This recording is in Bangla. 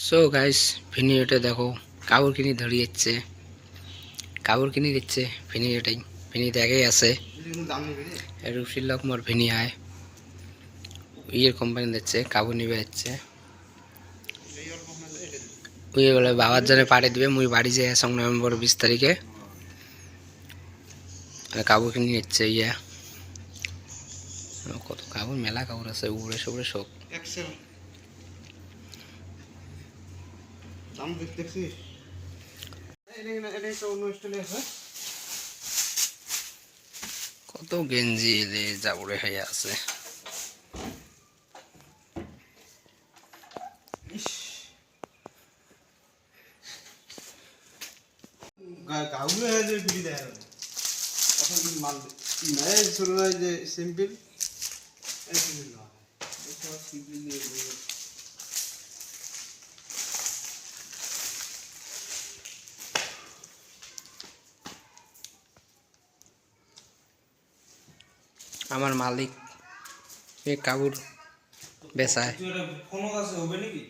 সো গাইস ভিডিওটা দেখো কাপড় কিনে ধরিয়েছে কাপড় কিনে দিচ্ছে ভিনিটাই ভিনি দেখেই আছে রুশির লোক মোর ভিনি আয় ইয়ের কোম্পানি দিচ্ছে কাপড় নিবে যাচ্ছে ওই বলে বাবার জন্য পাঠিয়ে দিবে মুই বাড়ি যাই সং নভেম্বর 20 তারিখে কাপড় কিনে নিচ্ছে ইয়া কত কাপড় মেলা কাপড় আছে উড়ে সুড়ে সব দাম দেখতেছি কত গেঞ্জি এলে জাবড়ে হয়ে আছে গাউলে যে ভিড়ি দেয় এখন মাল নয় শুরু হয় যে সিম্পল এই সিম্পল না এটা সিম্পল দিয়ে আমার মালিক এ কাপড় বেচায় কোনো কাছে হবে নাকি